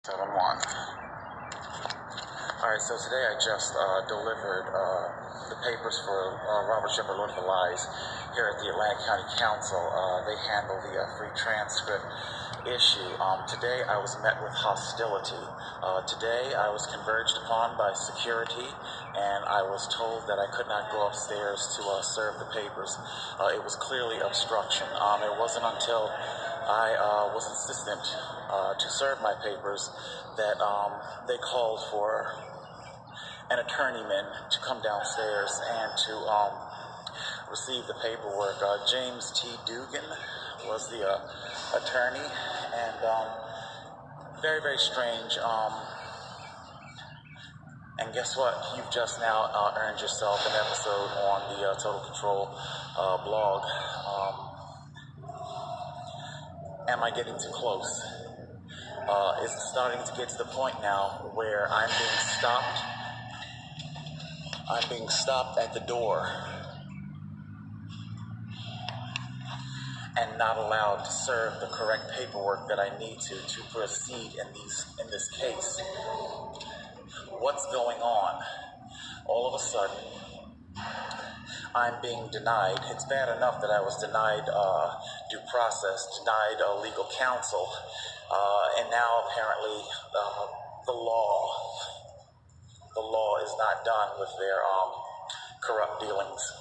7-1. Alright, so today I just delivered the papers for Robert Shepard Lord for Lies here at the Atlantic County Council. They handle the free transcript issue. Today I was met with hostility. Today I was converged upon by security, and I was told that I could not go upstairs to serve the papers. It was clearly obstruction. It wasn't until I was insistent to serve my papers that they called for an attorneyman to come downstairs and to receive the paperwork. James T. Dugan was the attorney, and very, very strange. And guess what? You've just now earned yourself an episode on the Total Control blog. Am I getting too close? It's starting to get to the point now where I'm being stopped. I'm being stopped at the door and not allowed to serve the correct paperwork that I need to proceed in this case. What's going on? All of a sudden, I'm being denied. It's bad enough that I was denied due process, denied legal counsel, and now apparently the law is not done with their corrupt dealings.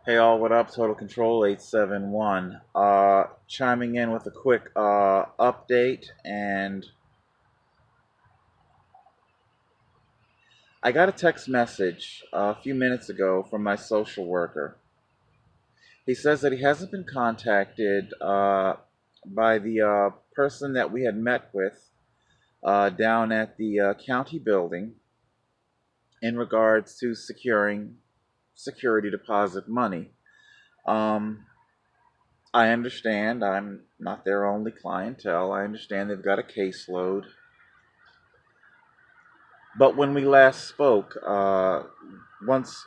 Hey all, what up? Total Control 871. Chiming in with a quick update, and I got a text message a few minutes ago from my social worker. He says that he hasn't been contacted by the person that we had met with down at the county building in regards to securing security deposit money. I understand I'm not their only clientele. I understand they've got a caseload. But when we last spoke, once,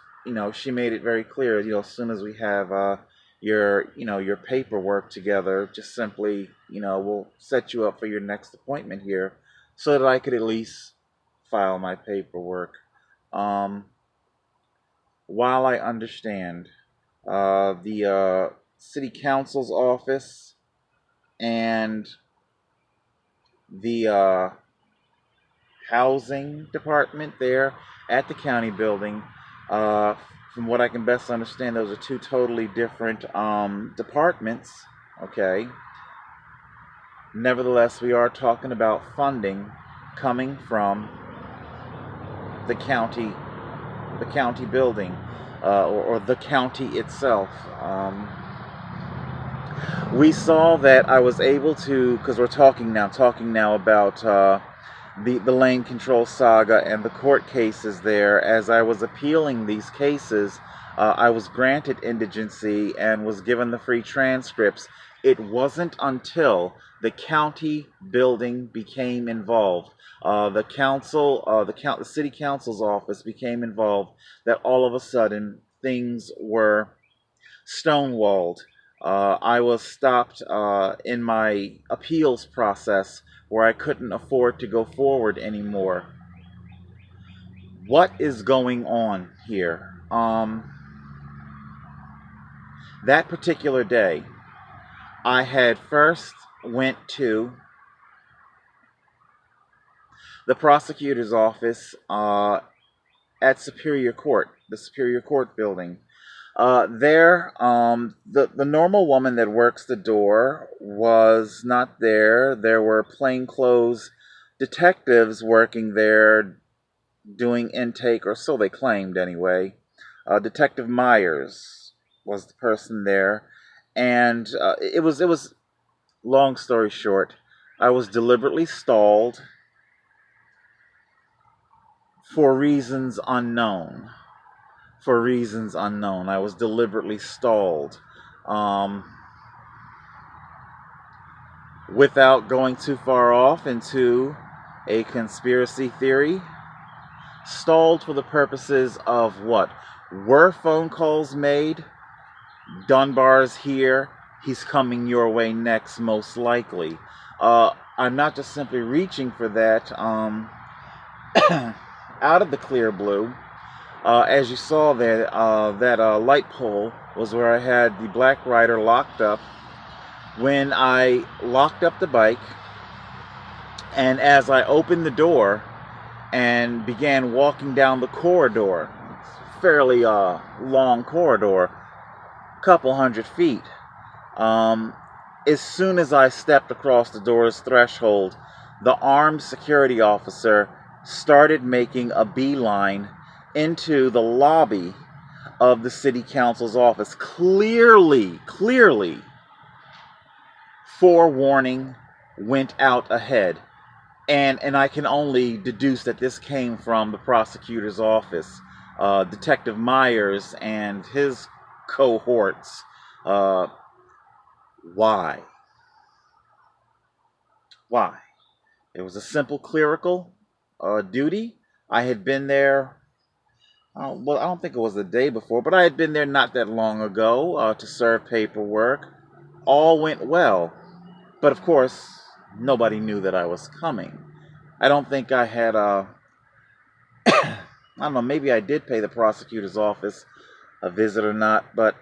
she made it very clear, as soon as we have your paperwork together, just simply, we'll set you up for your next appointment here so that I could at least file my paperwork. While I understand the city council's office and the housing department there at the county building, from what I can best understand, those are two totally different departments, okay? Nevertheless, we are talking about funding coming from the county building, or the county itself. We saw that I was able to, because we're talking now about the lane control saga and the court cases there. As I was appealing these cases, I was granted indigency and was given the free transcripts. It wasn't until the county building became involved, the city council's office became involved, that all of a sudden things were stonewalled. I was stopped in my appeals process where I couldn't afford to go forward anymore. What is going on here? That particular day, I had first went to the prosecutor's office at Superior Court, the Superior Court building. The normal woman that works the door was not there. There were plainclothes detectives working there doing intake, or so they claimed anyway. Detective Myers was the person there, and it was long story short, I was deliberately stalled for reasons unknown. I was deliberately stalled. Without going too far off into a conspiracy theory, stalled for the purposes of what? Were phone calls made Dunbar's here. He's coming your way next, most likely. I'm not just simply reaching for that out of the clear blue. As you saw there, that light pole was where I had the black rider locked up. When I locked up the bike, and as I opened the door and began walking down the corridor, fairly long corridor, couple 100 feet, as soon as I stepped across the door's threshold, the armed security officer started making a beeline into the lobby of the city council's office. Clearly, forewarning went out ahead. And I can only deduce that this came from the prosecutor's office. Detective Myers and his cohorts. Why? Why? It was a simple clerical duty. I had been there, well, I don't think it was the day before, but I had been there not that long ago to serve paperwork. All went well. But of course, nobody knew that I was coming. I don't think I had, I don't know, maybe I did pay the prosecutor's office a visit or not, but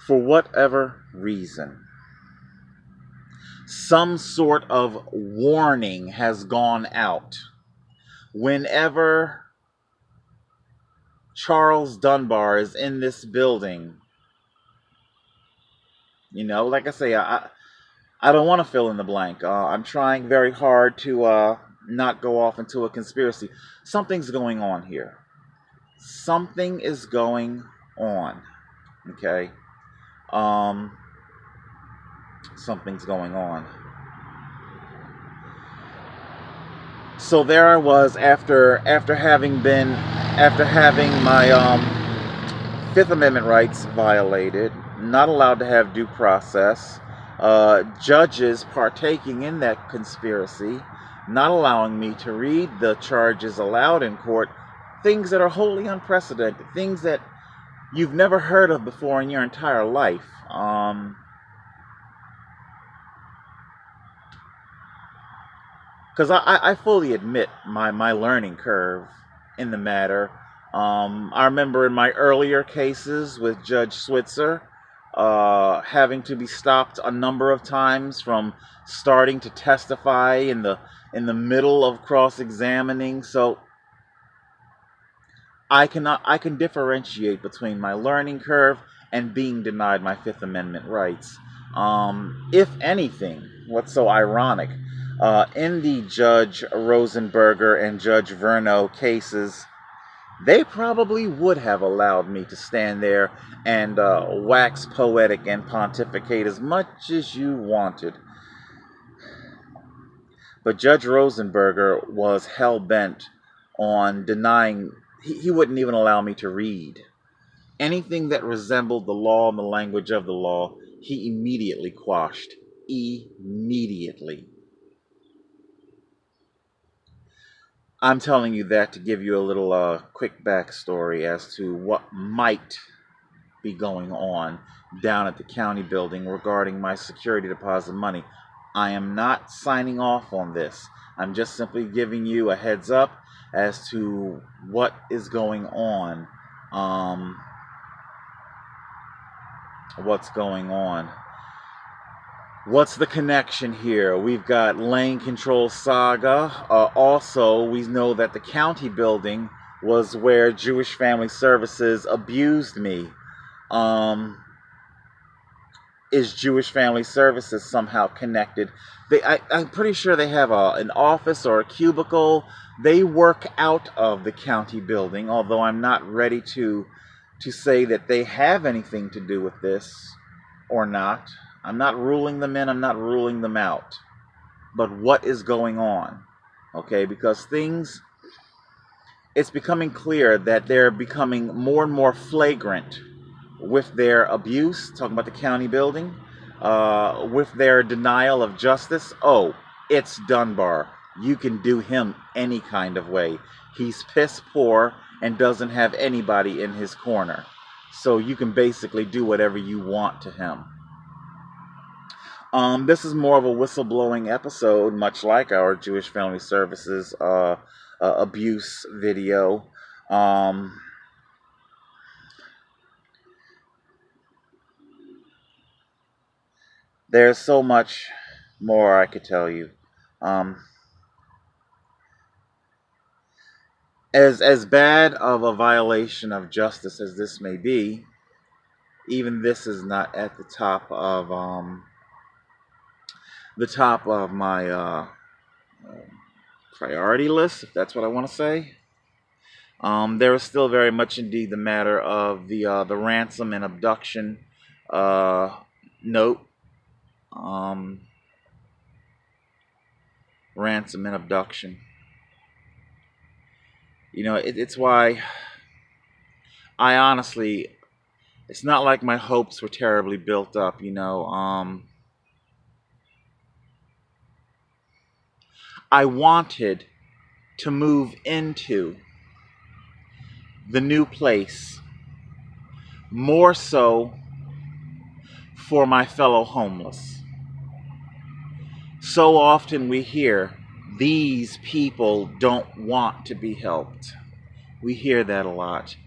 for whatever reason, some sort of warning has gone out whenever Charles Dunbar is in this building. You know, like I say, I don't want to fill in the blank. I'm trying very hard to not go off into a conspiracy. Something's going on here. Something is going on. Okay? Something's going on. So there I was after having my Fifth Amendment rights violated, not allowed to have due process, judges partaking in that conspiracy, not allowing me to read the charges aloud in court, things that are wholly unprecedented, things that you've never heard of before in your entire life. Because I fully admit my learning curve in the matter. I remember in my earlier cases with Judge Switzer, having to be stopped a number of times from starting to testify in the middle of cross-examining. So I can differentiate between my learning curve and being denied my Fifth Amendment rights. If anything, what's so ironic, in the Judge Rosenberger and Judge Verno cases, they probably would have allowed me to stand there and wax poetic and pontificate as much as you wanted. But Judge Rosenberger was hell-bent on denying, he wouldn't even allow me to read. Anything that resembled the law and the language of the law, he immediately quashed. Immediately. I'm telling you that to give you a little quick backstory as to what might be going on down at the county building regarding my security deposit money. I am not signing off on this. I'm just simply giving you a heads up as to what is going on. What's going on? What's the connection here? We've got lane control saga. Also, we know that the county building was where Jewish Family Services abused me. Is Jewish Family Services somehow connected? I'm pretty sure they have an office or a cubicle. They work out of the county building, although I'm not ready to say that they have anything to do with this or not. I'm not ruling them in, I'm not ruling them out. But what is going on? Okay, because it's becoming clear that they're becoming more and more flagrant with their abuse, talking about the county building, with their denial of justice. Oh, it's Dunbar. You can do him any kind of way. He's piss poor, and doesn't have anybody in his corner. So you can basically do whatever you want to him. This is more of a whistleblowing episode, much like our Jewish Family Services abuse video. There's so much more I could tell you. As bad of a violation of justice as this may be, even this is not at the top of my priority list, if that's what I want to say. There is still very much indeed the matter of the ransom and abduction note. Ransom and abduction. You know, it's why I honestly, it's not like my hopes were terribly built up, you know. I wanted to move into the new place more so for my fellow homeless. So often we hear these people don't want to be helped. We hear that a lot.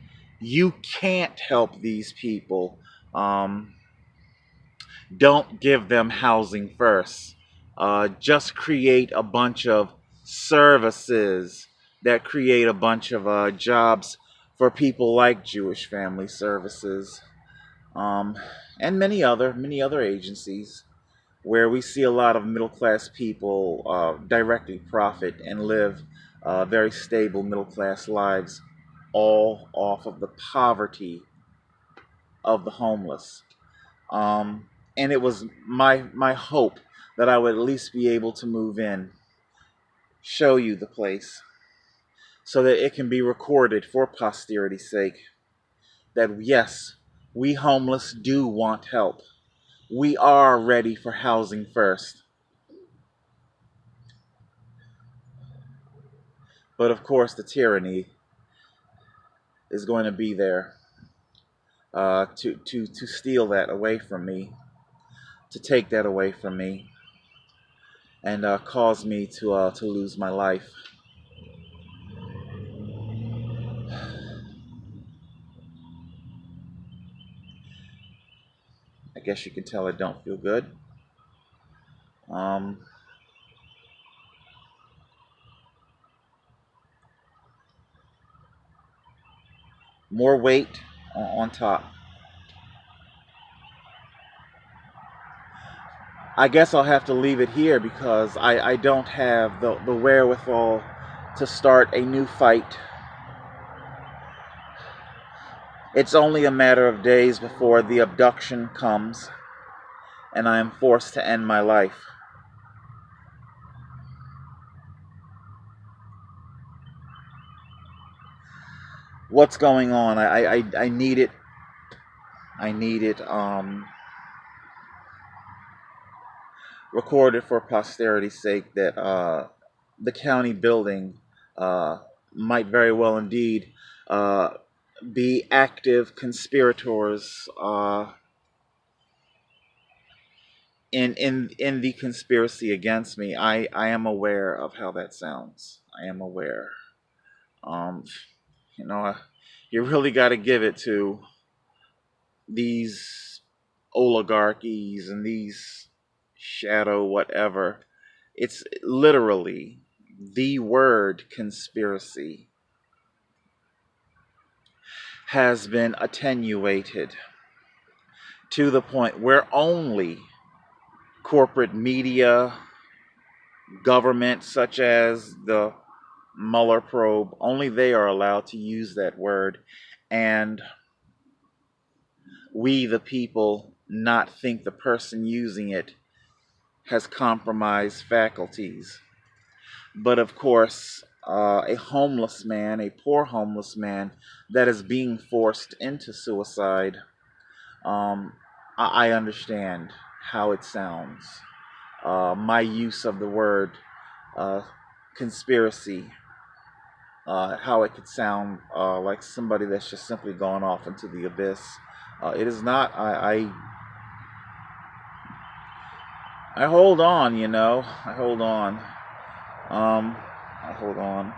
You can't help these people. Don't give them housing first. Just create a bunch of services that create a bunch of jobs for people like Jewish Family Services, and many other agencies where we see a lot of middle class people directly profit and live very stable middle class lives, all off of the poverty of the homeless. And it was my hope that I would at least be able to move in, show you the place, so that it can be recorded for posterity's sake that yes, we homeless do want help. We are ready for housing first. But of course, the tyranny is going to be there to steal that away from me, to take that away from me, and cause me to lose my life. I guess you can tell I don't feel good. More weight on top. I guess I'll have to leave it here because I don't have the wherewithal to start a new fight. It's only a matter of days before the abduction comes and I am forced to end my life. What's going on? I need it. I need it recorded for posterity's sake that the county building might very well indeed be active conspirators in the conspiracy against me. I am aware of how that sounds. I am aware. You know, you really got to give it to these oligarchies and these shadow whatever. It's literally the word conspiracy has been attenuated to the point where only corporate media, government such as the Mueller probe, only they are allowed to use that word, and we the people not think the person using it has compromised faculties. But of course, a homeless man, a poor homeless man that is being forced into suicide, I understand how it sounds. My use of the word conspiracy how it could sound like somebody that's just simply gone off into the abyss. It is not. I hold on, you know. I hold on. I hold on.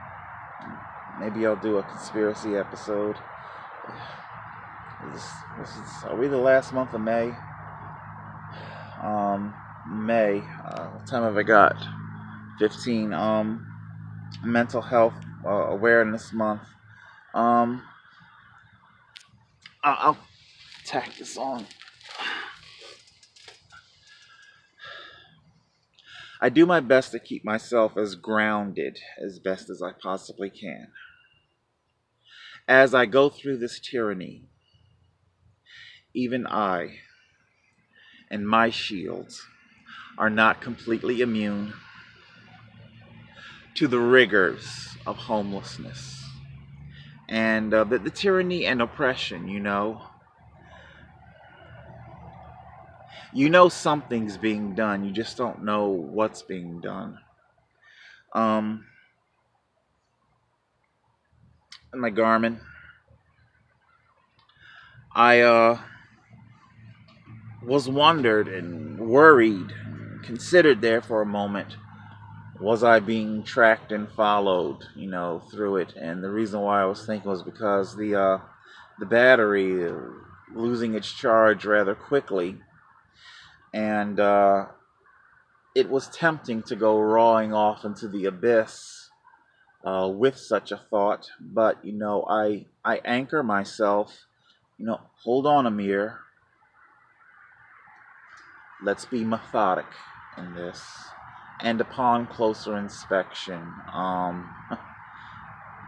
Maybe I'll do a conspiracy episode. Are we the last month of May? May. What time have I got? 15. Mental health awareness month. I'll tack this on. I do my best to keep myself as grounded as best as I possibly can. As I go through this tyranny, even I and my shields are not completely immune to the rigors of homelessness and the tyranny and oppression, you know. You know something's being done, you just don't know what's being done. In my Garmin, I was wondered and worried, considered there for a moment. Was I being tracked and followed, you know, through it? And the reason why I was thinking was because the battery losing its charge rather quickly, and it was tempting to go roaring off into the abyss with such a thought. But you know, I anchor myself. You know, hold on, Amir. Let's be methodic in this. And upon closer inspection,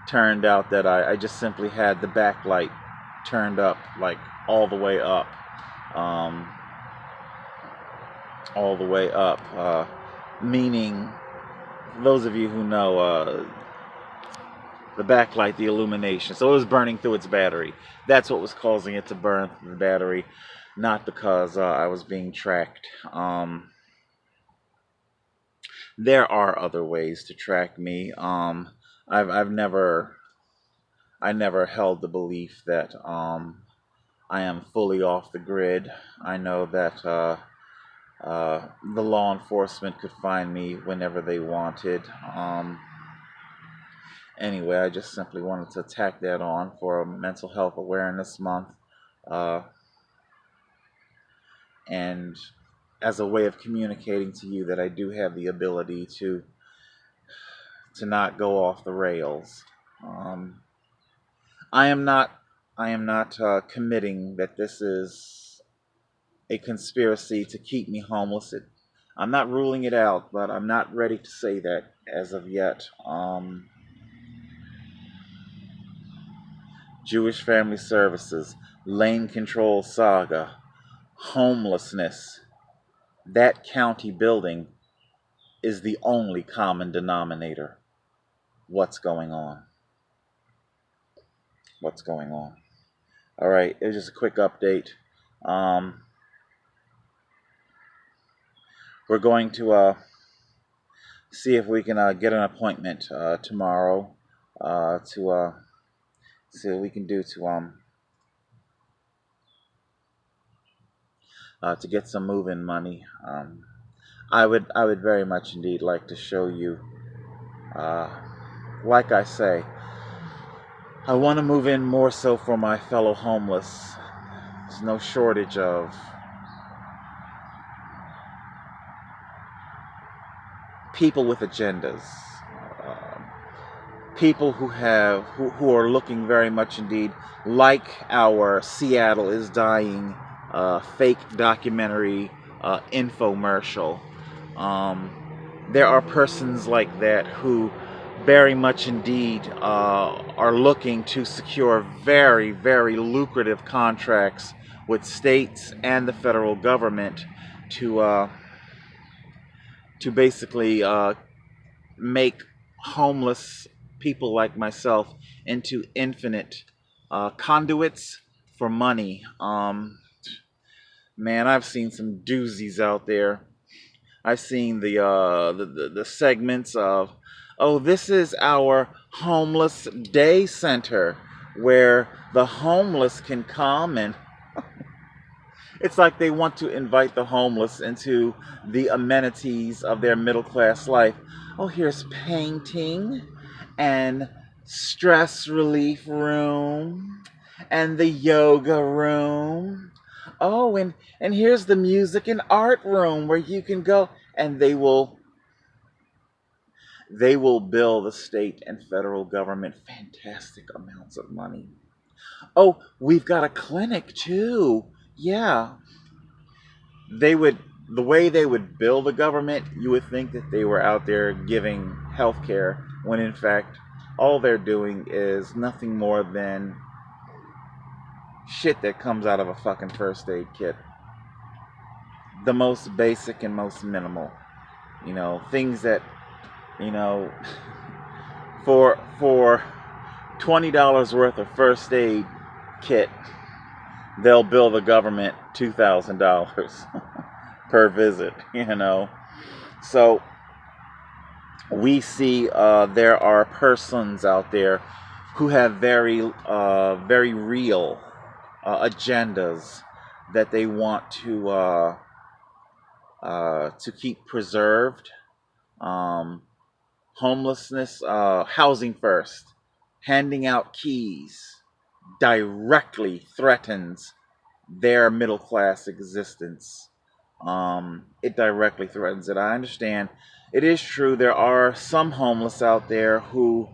turned out that I just simply had the backlight turned up, like all the way up. All the way up. Meaning, those of you who know, the backlight, the illumination. So it was burning through its battery. That's what was causing it to burn through the battery, not because I was being tracked. There are other ways to track me. I never held the belief that I am fully off the grid. I know that the law enforcement could find me whenever they wanted. Anyway, I just simply wanted to tack that on for Mental Health Awareness Month, and as a way of communicating to you that I do have the ability to not go off the rails. I am not committing that this is a conspiracy to keep me homeless. I'm not ruling it out, but I'm not ready to say that as of yet. Jewish Family Services, lane control saga, homelessness. That county building is the only common denominator. What's going on? What's going on? All right, it's just a quick update. We're going to see if we can get an appointment tomorrow to see what we can do to get some move-in money. I would very much indeed like to show you. Like I say, I want to move in more so for my fellow homeless. There's no shortage of people with agendas, people who are looking very much indeed like our Seattle is Dying fake documentary infomercial. There are persons like that who very much indeed are looking to secure very, very lucrative contracts with states and the federal government to basically make homeless people like myself into infinite conduits for money. Man, I've seen some doozies out there. I've seen the segments of Oh, this is our homeless day center where the homeless can come, and it's like they want to invite the homeless into the amenities of their middle class life. Oh, here's painting and stress relief room and the yoga room. Oh, and here's the music and art room where you can go, and they will bill the state and federal government fantastic amounts of money. Oh, we've got a clinic too. Yeah, they would the way they would bill the government, you would think that they were out there giving health care when in fact all they're doing is nothing more than shit that comes out of a fucking first aid kit. The most basic and most minimal. Things that, you know, for $20 worth of first aid kit, they'll bill the government $2,000 per visit. So we see there are persons out there who have very real agendas that they want to keep preserved. Homelessness, housing first, handing out keys directly threatens their middle class existence. It directly threatens it. I understand. It is true there are some homeless out there who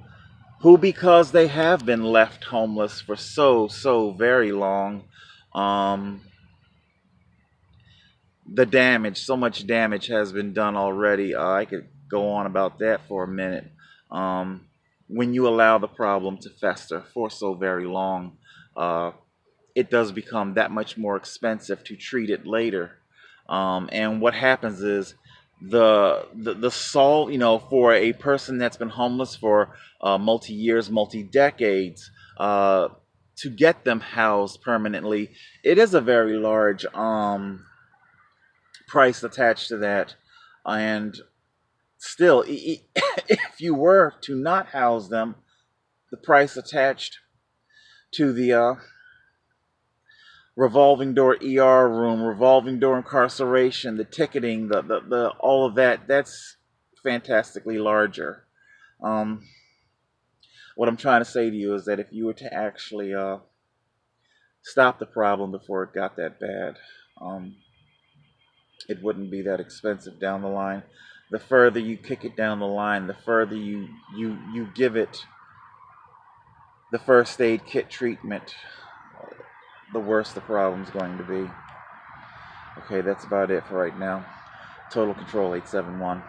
because they have been left homeless for so very long, um, so much damage has been done already. I could go on about that for a minute. Um, when you allow the problem to fester for so very long, uh, it does become that much more expensive to treat it later. And what happens is the soul, for a person that's been homeless for multi years, multi decades, to get them housed permanently, it is a very large price attached to that. And still, if you were to not house them, the price attached to the revolving door ER room, revolving door incarceration, the ticketing, the all of that's fantastically larger. Um, what I'm trying to say to you is that if you were to actually stop the problem before it got that bad, um, it wouldn't be that expensive down the line. The further you kick it down the line, the further you give it the first aid kit treatment, the worse the problem's going to be. Okay, that's about it for right now. Total Control 871.